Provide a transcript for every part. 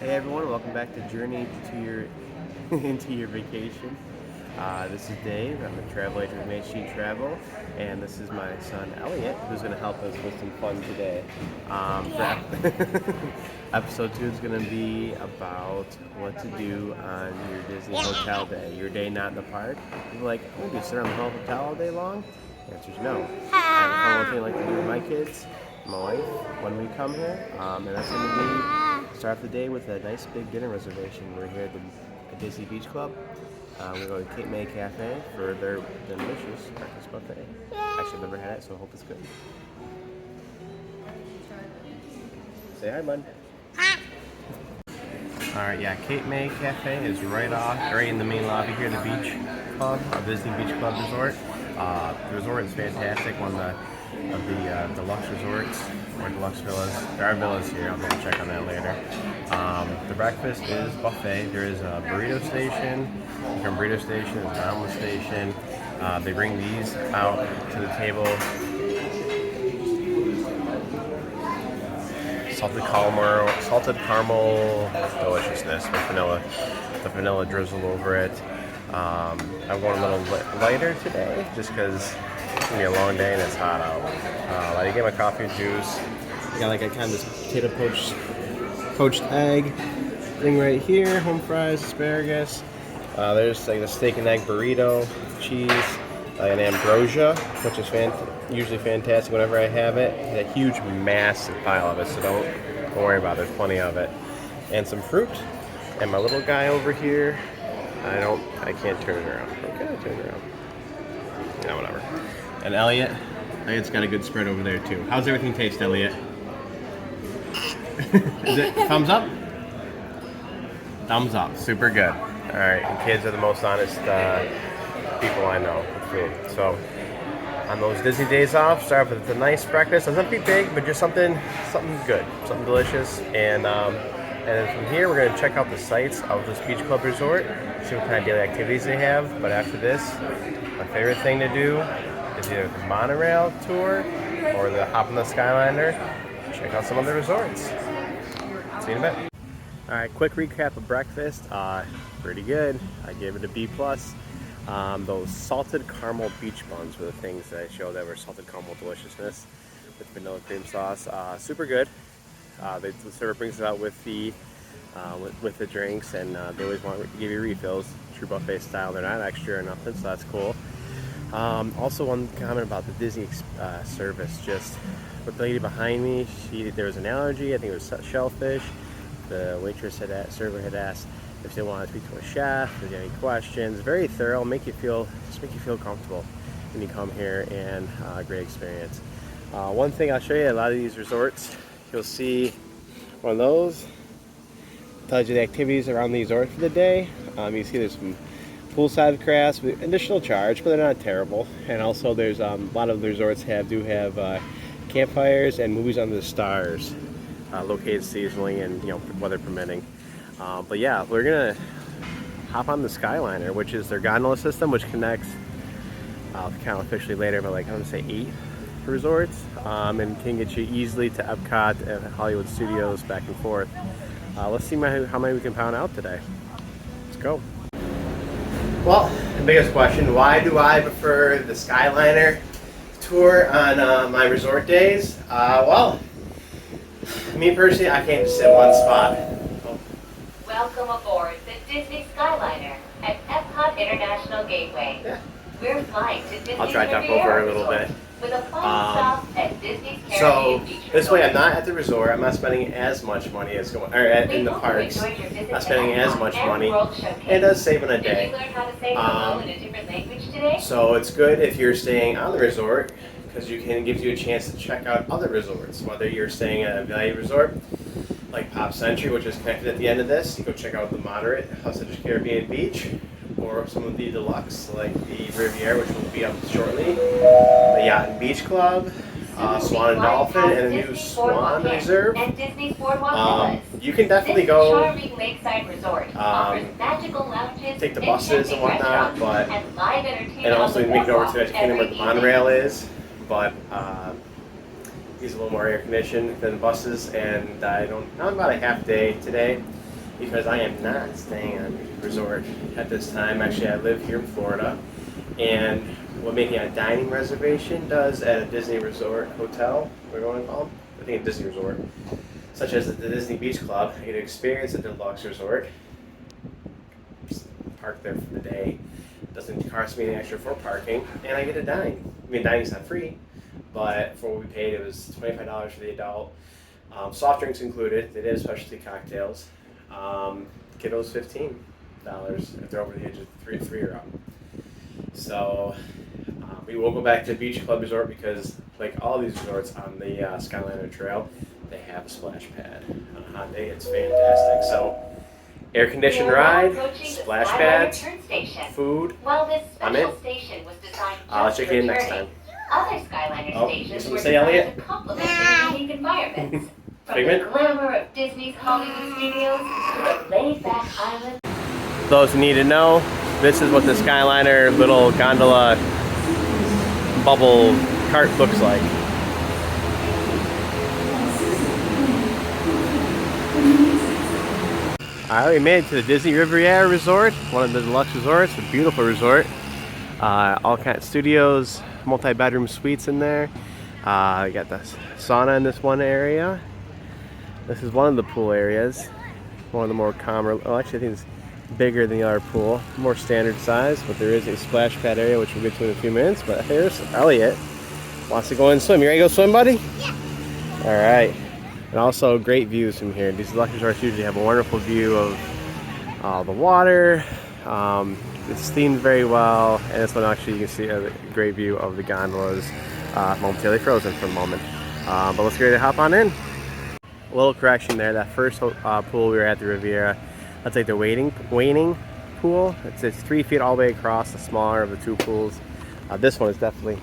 Hey everyone, welcome back to Journey to your into your vacation. This is Dave. I'm a travel agent with Main Street Travel, and this is my son Elliot, who's going to help us with some fun today. Episode 2 is going to be about what to do on your Disney hotel day, your day not in the park. You're like, I'm going to sit around the hotel all day long? The answer is no. I have a fun little thing I like to do with my kids, my wife, when we come here, and that's going to be start off the day with a nice big dinner reservation. We're here at the Disney Beach Club. We're going to Cape May Cafe for their delicious breakfast buffet. Actually, I've never had it, so I hope it's good. Say hi, bud. Alright, yeah, Cape May Cafe is right in the main lobby here, the beach club, Disney Beach Club Resort. The resort is fantastic, one of the deluxe resorts, or deluxe villas. There are villas here, I'll double check on that later. The breakfast is buffet. There is a burrito station, from burrito station, there's an omelet station. They bring these out to the table. Salted caramel deliciousness with the vanilla drizzle over it. I want a little lighter today, just because it's gonna be a long day and it's hot out. I get my coffee and juice. I got like a kind of this potato poached egg thing right here. Home fries, asparagus. There's like the steak and egg burrito, cheese, an ambrosia, which is usually fantastic whenever I have it. It's a huge, massive pile of it, so don't worry about it. There's plenty of it, and some fruit. And my little guy over here, I can't turn it around. How can I turn it around? Yeah, whatever. And Elliot's got a good spread over there too. How's everything taste, Elliot? Is it thumbs up? Thumbs up. Super good. All right, and kids are the most honest people I know with food. So on those Disney days off, start with a nice breakfast. Doesn't have to be big, but just something good, something delicious. And then from here, we're going to check out the sites of this beach club resort, see what kind of daily activities they have. But after this, my favorite thing to do is either the monorail tour or the hop on the Skyliner. Check out some of the resorts. See you in a bit. All right, quick recap of breakfast. Pretty good. I gave it a B+. Those salted caramel beach buns were the things that I showed that were salted caramel deliciousness with vanilla cream sauce. Super good. The server brings it out with the drinks, and they always want to give you refills, true buffet style. They're not extra or nothing, so that's cool. Also, one comment about the Disney service, just with the lady behind me, there was an allergy. I think it was shellfish. The server had asked if they wanted to speak to a chef, if there's any questions. Very thorough, make you feel comfortable when you come here, and great experience. One thing I'll show you, a lot of these resorts, you'll see one of those. Tells you the activities around the resort for the day. You see there's some poolside crafts with additional charge, but they're not terrible. And also there's a lot of the resorts do have campfires and movies under the stars, located seasonally and weather permitting. But yeah, we're gonna hop on the Skyliner, which is their gondola system, which connects. I'll count officially later, but like I'm gonna say 8 resorts, and can get you easily to Epcot and Hollywood Studios back and forth. Let's see how many we can pound out today. Let's go. Well, the biggest question, why do I prefer the Skyliner tour on my resort days? Well, me personally, I can't just sit one spot. Welcome aboard the Disney Skyliner at Epcot International Gateway. Yeah. We're flying to Disney's I'll try to talk Riviera over a little Resort, bit. with a final stop at Disney's So Caribbean Beach this way, Resort. I'm not at the resort. I'm not spending as much money as in the parks. Not spending as much money. It does save in a Did you day. learn how to say hello in a different language today? So it's good if you're staying on the resort, because it gives you a chance to check out other resorts. Whether you're staying at a value resort like Pop Century, which is connected at the end of this, you go check out the moderate House of Caribbean Beach, or some of the deluxe like the Riviera, which will be up shortly, the Yacht and Beach Club, Swan and Dolphin, and the new Swan Reserve. And Disney's Boardwalk Villas. You can definitely This go charming lakeside resort offers magical lounges, take the buses and whatnot, restaurants, but and live entertainment and also on the make it over to boardwalk Magic Kingdom where the every monorail is, but he's a little more air conditioned than buses, and I'm about a half day today, because I am not staying on a resort at this time. Actually, I live here in Florida, and what making a dining reservation does at a Disney Resort hotel, we're going to call them, I think a Disney Resort, such as the Disney Beach Club, I get to experience a deluxe resort, park there for the day, doesn't cost me any extra for parking, and I get to dine. I mean, dining's not free, but for what we paid, it was $25 for the adult. Soft drinks included. They did have specialty cocktails. Kiddos $15 if they're over the age of three or up. So we will go back to Beach Club Resort because, like all these resorts on the Skyliner Trail, they have a splash pad. On a hot day, it's fantastic. So air conditioned ride, splash pads, food. While this I'm in. special station was designed I'll just check for you in next returning, time. other Skyliner Oh, stations you were say designed Elliot? to complement their unique environments. From Figment? the glamour of Disney's Hollywood studios to the laid-back island. Those who need to know, this is what the Skyliner little gondola bubble cart looks like. Alright, we made it to the Disney Riviera Resort, one of the deluxe resorts, a beautiful resort. All kinds of studios, multi-bedroom suites in there. We got the sauna in this one area. This is one of the pool areas, one of the more calmer, well actually I think it's bigger than the other pool, more standard size, but there is a splash pad area which we'll get to in a few minutes. But here's Elliot, wants to go and swim. You ready to go swim, buddy? Yeah. Alright, and also great views from here. These deluxe resorts usually have a wonderful view of the water. It's themed very well, and this one actually you can see a great view of the gondolas momentarily frozen for a moment. But let's get ready to hop on in. A little correction there, that first pool we were at the Riviera, that's like the waning pool. It's 3 feet all the way across, the smaller of the two pools. This one is definitely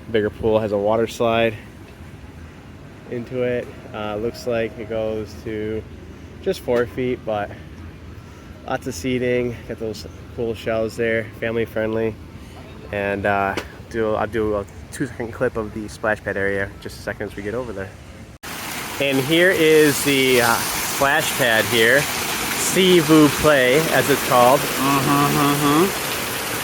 a bigger pool, has a water slide into it. Looks like it goes to just 4 feet, but lots of seating, got those cool shelves there, family friendly. And I'll do a 2-second clip of the splash pad area just a second as we get over there. And here is the splash pad here. S'il vous plaît, as it's called.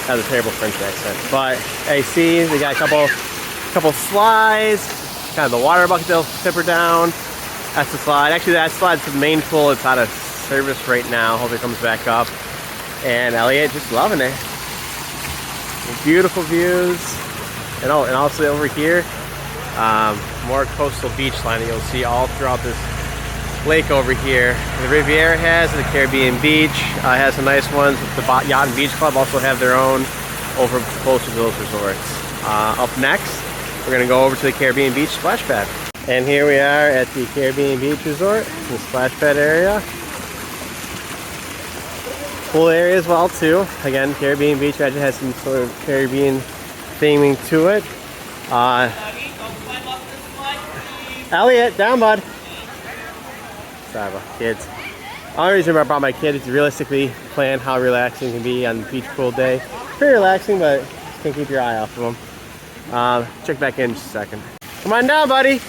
That was a terrible French accent. But I see they got a couple slides, kind of the water bucket they'll tipper down. That's the slide. Actually, that slide's the main pool. It's out of service right now. Hope it comes back up. And Elliot just loving it. Beautiful views. And also over here, more coastal beach line that you'll see all throughout this lake over here. The Riviera has, the Caribbean Beach has some nice ones. The Yacht and Beach Club also have their own over closer to those resorts. Up next, we're going to go over to the Caribbean Beach splash pad. And here we are at the Caribbean Beach Resort, the splash pad area. Pool area as well too. Again, Caribbean Beach actually has some sort of Caribbean theming to it. Elliot, down bud. Sorry about kids. The only reason I brought my kid is to realistically plan how relaxing it can be on the beach pool day. Pretty relaxing, but just can't keep your eye off of them. Check back in just a second. Come on down, buddy.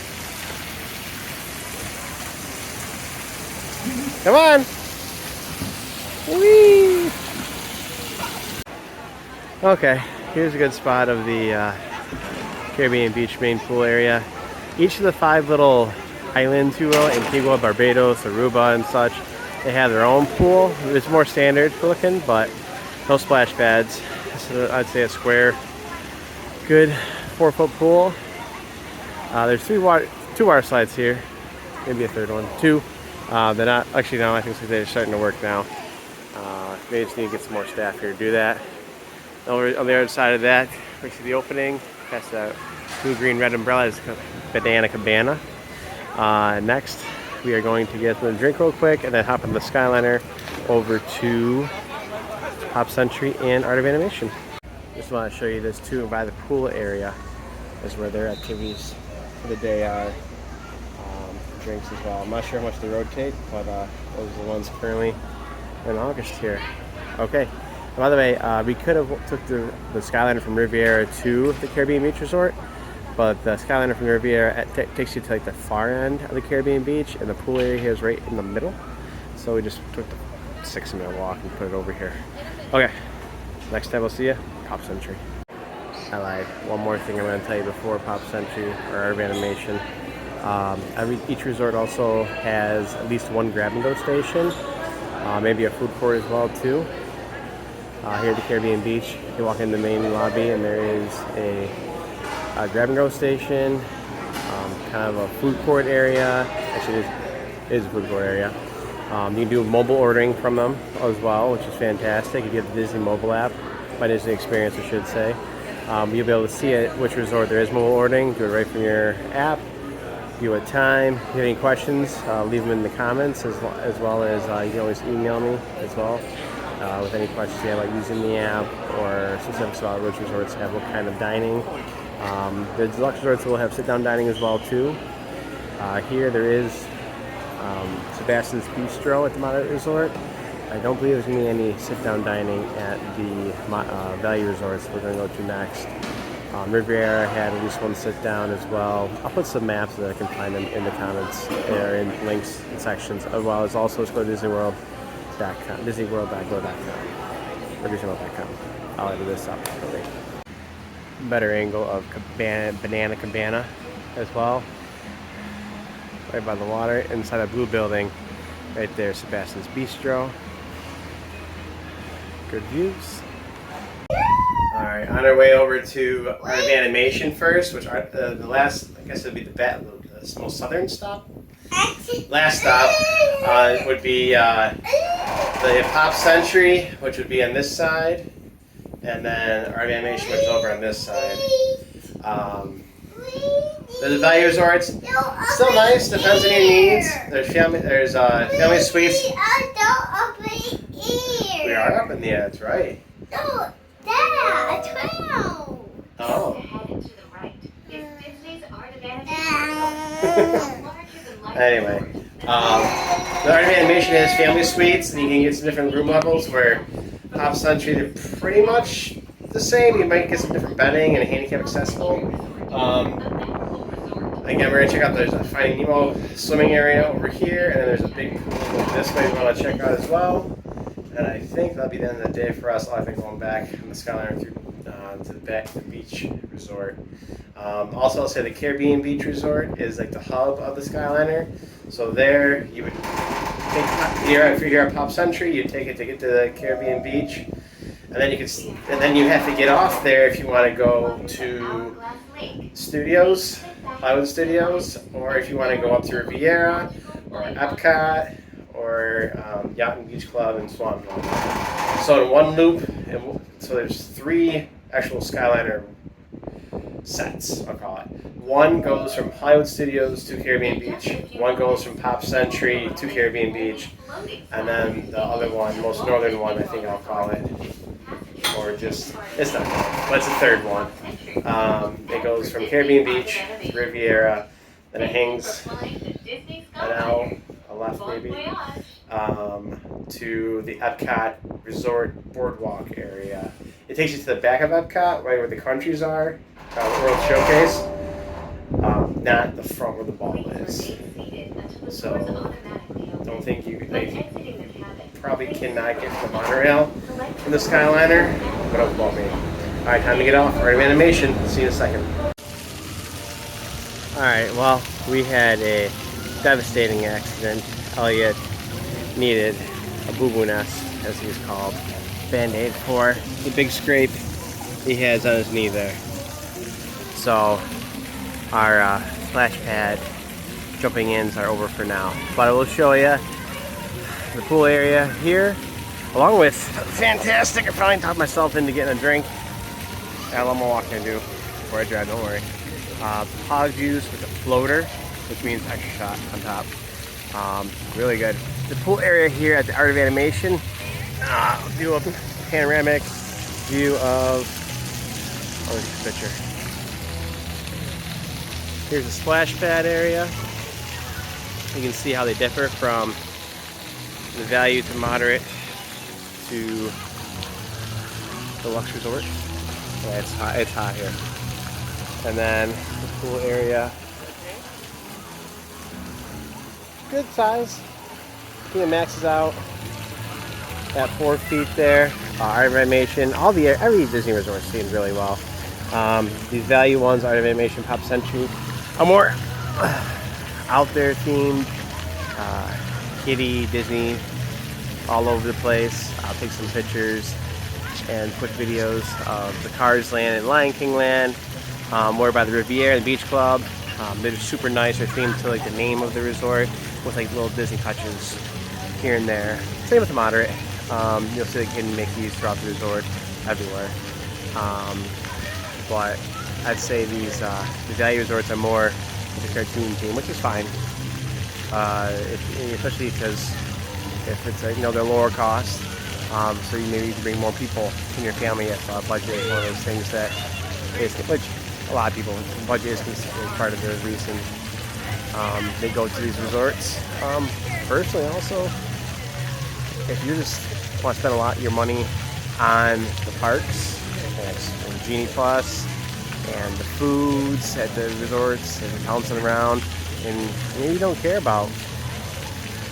Come on. Whee! Okay, here's a good spot of the Caribbean Beach main pool area. Each of the 5 little islands, you will, Antigua, Barbados, Aruba, and such, they have their own pool. It's more standard looking, but no splash pads. So I'd say a square, good 4-foot pool. There's 2 water slides here, maybe a third one. 2. They're not actually now. I think they're starting to work now. Maybe just need to get some more staff here to do that. Over on the other side of that, we see the opening. Past that blue, green, red umbrella is Banana Cabana. Next, we are going to get them a drink real quick and then hop on the Skyliner over to Pop Century and Art of Animation. Just want to show you this too. By the pool area is where their activities for the day are. Drinks as well. I'm not sure how much they rotate, but those are the ones currently in August here. Okay. And by the way, we could have took the Skyliner from Riviera to the Caribbean Beach Resort, but the Skyliner from Riviera takes you to like the far end of the Caribbean Beach, and the pool area here is right in the middle. So we just took the 6-minute walk and put it over here. Okay, next time we'll see you, Pop Century. I lied. One more thing I'm going to tell you before Pop Century or RV Animation. Each resort also has at least one grab-and-go station, maybe a food court as well too. Here at the Caribbean Beach, you walk in the main lobby and there is a grab-and-go station, kind of a food court area. Actually, it is a food court area. You can do mobile ordering from them as well, which is fantastic. If you have the Disney mobile app, my Disney experience, I should say, you'll be able to see at which resort there is mobile ordering. Do it right from your app. You at time. If you have any questions, leave them in the comments as well as you can always email me as well with any questions you have about using the app or specifics about which resorts have what kind of dining. The deluxe resorts will have sit-down dining as well too. Here there is Sebastian's Bistro at the Moderate Resort. I don't believe there's going to be any sit-down dining at the Value Resorts we're going to go to next. Riviera had at least one sit-down as well. I'll put some maps so that I can find them in the comments or in links and sections, as well as also let's go to DisneyWorld.com, DisneyWorld.go.com, or DisneyWorld.com. I'll edit this up for me. Better angle of Banana Cabana as well. Right by the water, inside that blue building, right there, Sebastian's Bistro. Good views. All right, on our way over to Art of Animation first, which are the last, I guess it would be the most southern stop. Last stop would be the Pop Century, which would be on this side, and then Art of Animation, which is over on this side. The Value Resorts, still nice, depends on your needs. There's family suites. We are up in the air, that's right. No, Dad, a 12. Oh. Headed to the right is Disney's Art of Anyway, the Art of Animation has family suites, and you can get some different room levels. Where Pop Century, they're pretty much the same. You might get some different bedding and handicap accessible. Again, we're gonna check out the Finding Nemo swimming area over here, and then there's a big pool over this way we want to check out as well. And I think that'll be the end of the day for us. I'll be going back on the Skyliner through to the back to the beach resort. Also, I'll say the Caribbean Beach Resort is like the hub of the Skyliner. So there, you would take if you're here at Pop Century, you take it to get to the Caribbean Beach, and then you have to get off there if you want to go to Studios, Hollywood Studios, or if you want to go up to Riviera or Epcot or Yacht and Beach Club and Swan. So in one loop, so there's 3 actual Skyliner sets, I'll call it. One goes from Hollywood Studios to Caribbean Beach, one goes from Pop Century to Caribbean Beach, and then the other one, most northern one, I think I'll call it, or just, it's not, but it's the third one. It goes from Caribbean Beach to Riviera, then it hangs an L, a left maybe, to the Epcot Resort Boardwalk area. It takes you to the back of Epcot, right where the countries are, World Showcase, not the front where the ball is. So, don't think you probably cannot get the monorail from the Skyliner, but don't quote me. Alright, time to get off. Art of Animation. See you in a second. Alright, well, we had a devastating accident. Elliot needed a boo-boo nest, as he was called, Band-Aid for the big scrape he has on his knee there. So our splash pad jumping ins are over for now, but I will show you the pool area here, along with fantastic. I finally talked myself into getting a drink. I got a lot more walking to do before I drive, don't worry. Hog juice with a floater, which means extra shot on top. Really good. The pool area here at the Art of Animation, I'll do a panoramic view of, oh, there's a picture. Here's the splash pad area. You can see how they differ from the value to moderate to deluxe resort. Yeah, it's hot here. And then the pool area, good size. Max is out at 4 feet there. Art of Animation, every Disney resort is doing really well. These value ones, Art of Animation, Pop Century, are more out there themed. Kitty, Disney, all over the place. I'll take some pictures and quick videos of the Cars Land and Lion King Land. More by the Riviera and Beach Club. They're super nice. They're themed to like the name of the resort with like little Disney touches here and there. Same with the Moderate. You'll see like hidden Mickeys throughout the resort, everywhere. But I'd say the value resorts are more the cartoon theme, which is fine. Especially because if it's they're lower cost, so you maybe can bring more people in your family if budget is one of those things that is, which a lot of people budget is part of the reason they go to these resorts. Personally, also, if you just want to spend a lot of your money on the parks and Genie Plus and the foods at the resorts and bouncing around, and maybe you don't care about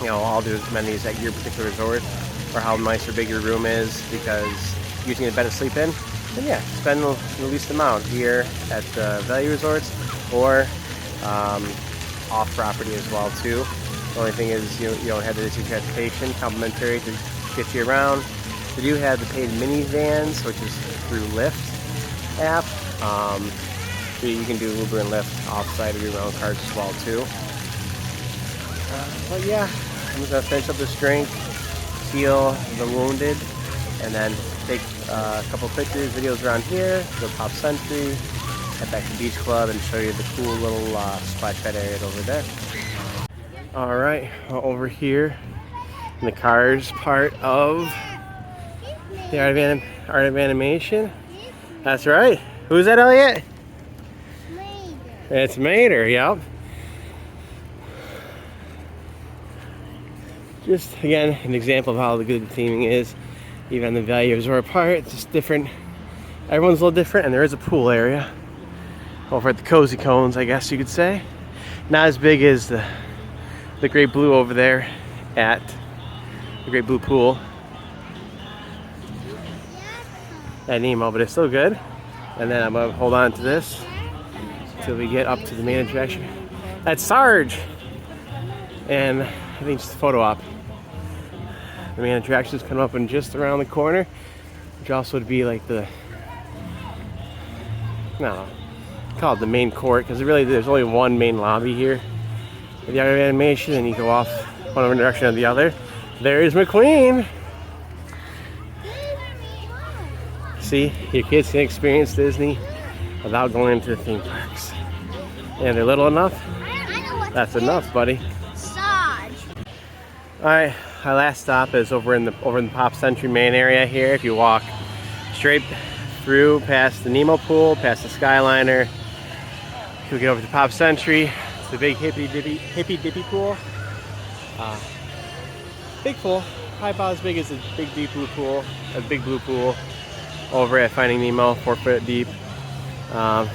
all the amenities at your particular resort or how nice or big your room is because you just need a bed to sleep in, then yeah, spend the least amount here at the value resorts or off property as well too. The only thing is you don't have the Disney transportation complimentary to get you around. They do have the paid minivans, which is through Lyft app. So you can do Uber and Lyft off-site of your own cards as well too. But yeah, I'm just gonna finish up this drink, heal the wounded, and then take a couple pictures, videos around here, go to Pop Century, head back to Beach Club, and show you the cool little splash pad area over there. All right, over here in the Cars part of the Art of Animation. That's right. Who's that, Elliot? It's Mater, yep. Just again, an example of how the good theming is. Even the value resort part, it's just different. Everyone's a little different, and there is a pool area over at the Cozy Cones, I guess you could say. Not as big as the Great Blue over there at the Great Blue Pool at Nemo, but it's still good. And then I'm gonna hold on to this until we get up to the main attraction. That's Sarge! And I think just a photo op. The main attractions come up and just around the corner, which also would be like call it the main court, because really there's only one main lobby here with the Art of Animation, and you go off one direction or the other. There is McQueen! See, your kids can experience Disney without going into the theme parks. And they're little enough? That's enough, buddy. Alright, our last stop is over in the Pop Century main area here. If you walk straight through past the Nemo pool, past the Skyliner, you'll get over to Pop Century. It's the big hippy dippy pool. Big pool, probably about as big as the big blue pool over at Finding Nemo, 4 foot deep. So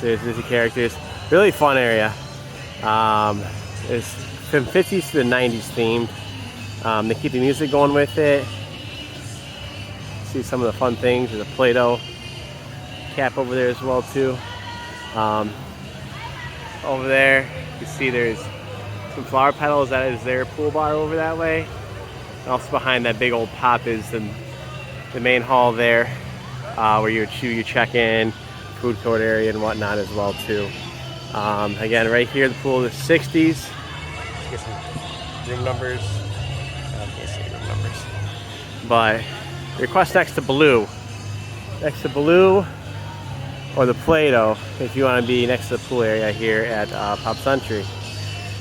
there's Disney characters. Really fun area. It's from 50s to the 90s themed. They keep the music going with it. See some of the fun things. There's a Play-Doh cap over there as well too. Over there, you see there's some flower petals. That is their pool bar over that way. And also behind that big old pop is the main hall there, where you would chew your check-in, food court area and whatnot as well too. Again, right here, the pool is 60s. Get some room numbers. I can't see room numbers. But request next to Blue. Next to Blue or the Play-Doh if you want to be next to the pool area here at Pop Century.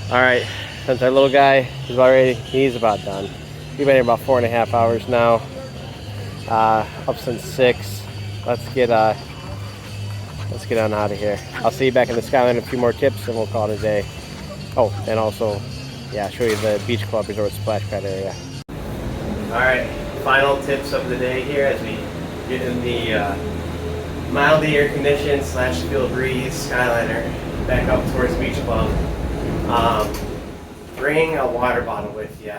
Alright, since our little guy is already, he's about done. We've been here about 4.5 hours now. Up since 6. Let's get on out of here. I'll see you back in the Skyline, a few more tips, and we'll call it a day. Oh, and also, yeah, show you the Beach Club Resort splash pad area. Alright, final tips of the day here as we get in the mildly air conditioned / feel breeze Skyliner back up towards Beach Club. Bring a water bottle with you.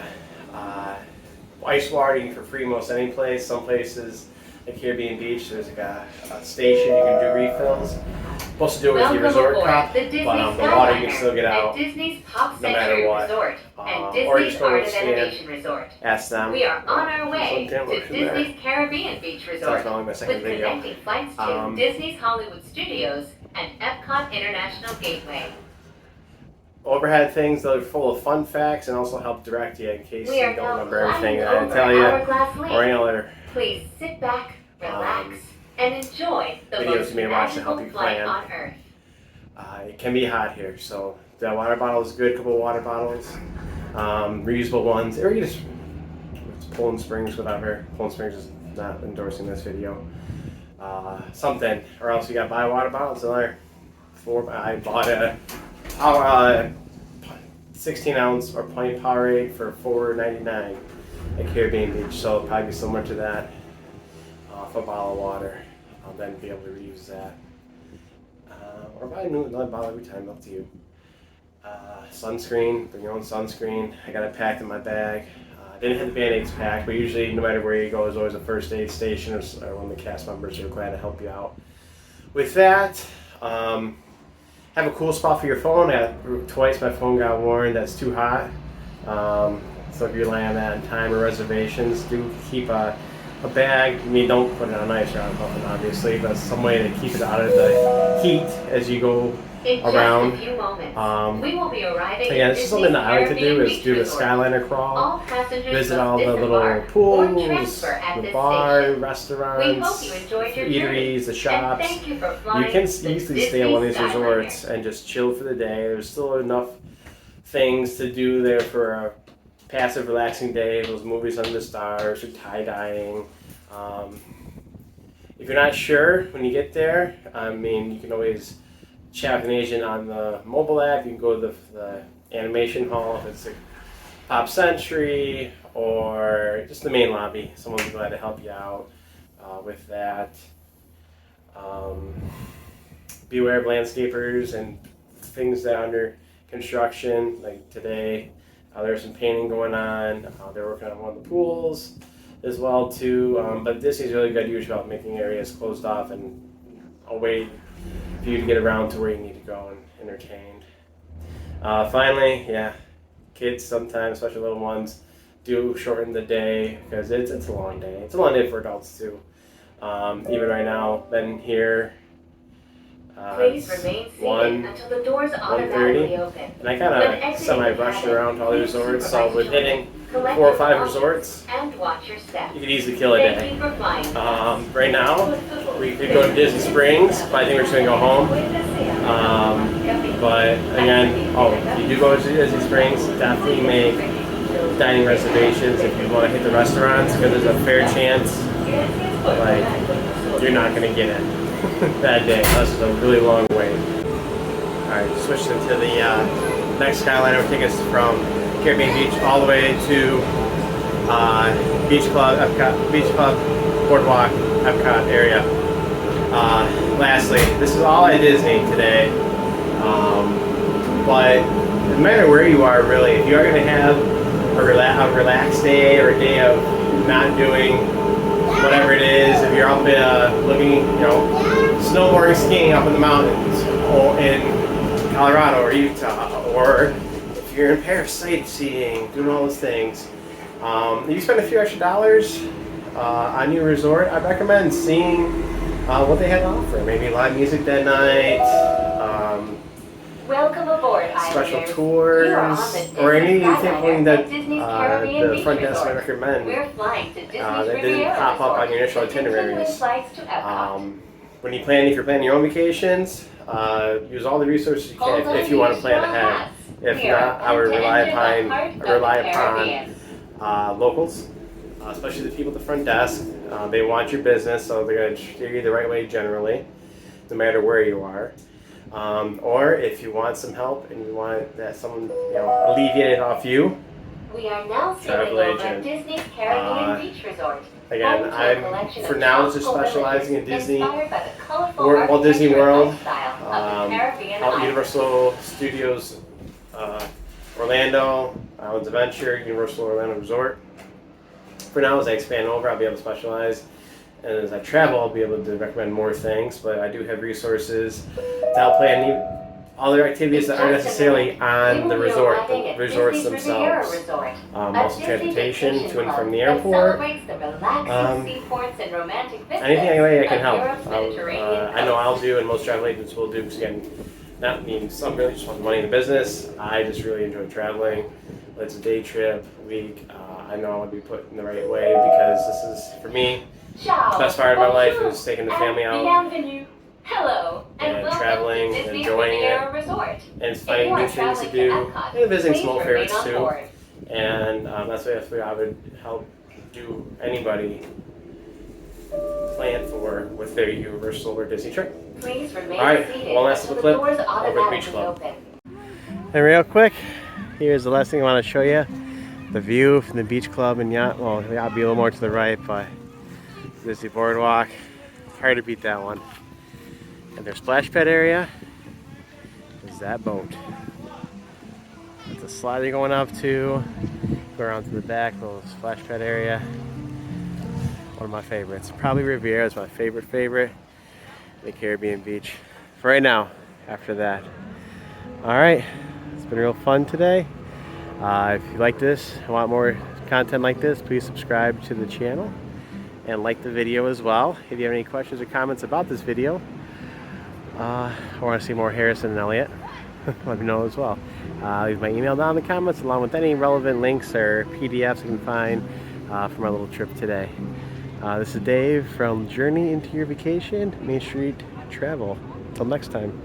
ice water you can for free most any place. Some places, like Caribbean Beach, there's like a station you can do refills. Supposed to do it with your resort cup, but the water you can still get out Disney's Pop no matter Century what. Resort and Or Disney's just go Art of stand, Animation Resort. ask them. We are on our way Can't to look from there. Disney's Caribbean Beach Resort That's only my with second video. connecting flights to Disney's Hollywood Studios and Epcot International Gateway. Overhead things that are full of fun facts and also help direct you in case We you are don't now remember everything that I flying tell over you Hourglass Lake. or any other Please sit back, relax, and enjoy the videos most you may watch to help magical you flight plan. on Earth. It can be hot here, so the water bottle is good. A couple of water bottles, reusable ones, or you just it's Poland Springs, whatever. Poland Springs is not endorsing this video. Something, or else you got to buy water bottles. Another four. I bought a 16-ounce or pint Powerade for $4.99 at Caribbean Beach, so it'll probably be similar to that for a bottle of water. I'll then be able to reuse that. Or buy another bottle every time, up to you. Sunscreen, bring your own sunscreen. I got it packed in my bag. I didn't have the Band-Aids packed, but usually no matter where you go, there's always a first aid station or one of the cast members who are glad to help you out. With that, have a cool spot for your phone. Twice my phone got warned that's too hot. So if you're relying on that in time or reservations, do keep a bag. I mean, don't put it on ice or on nothing, obviously, but some way to keep it out of the heat as you go around. Just a few moments, we will be arriving. Again, this is something that I like to do, is do the Skyliner crawl, visit all the little pools, the bar, restaurants, we hope you enjoyed your eateries, the shops. And thank you for You flying can the easily stay at one of these Disney Skyliner. resorts and just chill for the day. There's still enough things to do there for a passive, relaxing day. Those movies under the stars, or tie-dyeing. If you're not sure when you get there, I mean, you can always chat with an agent on the mobile app. You can go to the animation hall if it's like Pop Century or just the main lobby. Someone will be glad to help you out with that. Be aware of landscapers and things that are under construction. Like today, there's some painting going on. They're working on one of the pools as well too. But Disney's really good usually about making areas closed off and a way for you to get around to where you need to go and entertained. Finally, yeah, kids sometimes, especially little ones, do shorten the day because it's a long day. It's a long day for adults too. Even right now, been here. Please remain seated until the doors automatically open. And I kind of semi-rushed around all the resorts, so with hitting 4 or 5 resorts, and watch your steps. you could easily kill a day. Thank you for flying. Right now, we could go to Disney Springs, but I think we're just going to go home. But again, if you do go to Disney Springs, definitely make dining reservations if you want to hit the restaurants, because there's a fair chance like you're not going to get in that day unless it's a really long wait. Alright, switching to the next Skyliner will take us from Caribbean Beach all the way to Beach Club, Epcot, Beach Club, Boardwalk, Epcot area. Lastly, this is all at Disney today, but no matter where you are, really, if you are going to have a relaxed day or a day of not doing whatever it is, if you're up looking, snowboarding, skiing up in the mountains, or in Colorado or Utah, or if you're in Paris sightseeing, doing all those things, you spend a few extra dollars on your resort, I recommend seeing what they have to offer. Maybe live music that night, Welcome aboard, special Islanders. tours, You are on the or Disney anything Skyliner that at Disney's Caribbean the Beach front desk Resort. might recommend We're flying to Disney's that didn't Riviera pop up Resort on your initial with continuing itineraries. flights to Epcot. When if you're planning your own vacations, use all the resources you can if you want to plan ahead. If not, I would rely upon locals, especially the people at the front desk. They want your business, so they're going to treat you the right way generally, no matter where you are. Or if you want some help and you want that someone alleviate it off you. We are now sailing Travel over agent. Disney's Caribbean Beach Resort. Again, home to a I'm collection for of now just tropical specializing in villages Disney, inspired by the colorful Walt Disney architecture and World, lifestyle of the Caribbean out islands. Universal Studios, Orlando, Islands Adventure, Universal Orlando Resort. for now, as I expand over, I'll be able to specialize. And as I travel, I'll be able to recommend more things. But I do have resources to help plan other activities that aren't necessarily on the resorts themselves. Also transportation to and from the airport. Anything way I can help. I know I'll do, and most travel agents will do. Because again, not mean some really just want money in the business. I just really enjoy traveling. Whether it's a day trip, week. I know I want to be put in the right way because this is for me. The best part of my life is taking the family out. Hello, and traveling and enjoying Riviera it. Resort. And it's finding new things to do. And visiting small favorites too. And that's what I would help do anybody plan for with their Universal or Disney trip. Please remain Alright, seated one last until little the clip doors over at the Beach automatically Club. open. And real quick, here's the last thing I want to show you. The view from the Beach Club and yacht. Well, the yacht will be a little more to the right, but Disney Boardwalk. Hard to beat that one. And their splash pad area is that boat. It's a slider going up to, go around to the back, little splash pad area. One of my favorites. Probably Riviera is my favorite the Caribbean beach. For right now, after that. Alright, it's been real fun today. If you like this and want more content like this, please subscribe to the channel and like the video as well. If you have any questions or comments about this video, or want to see more Harrison and Elliot, let me know as well. Leave my email down in the comments along with any relevant links or PDFs you can find for my little trip today. This is Dave from Journey Into Your Vacation, Main Street Travel. Until next time.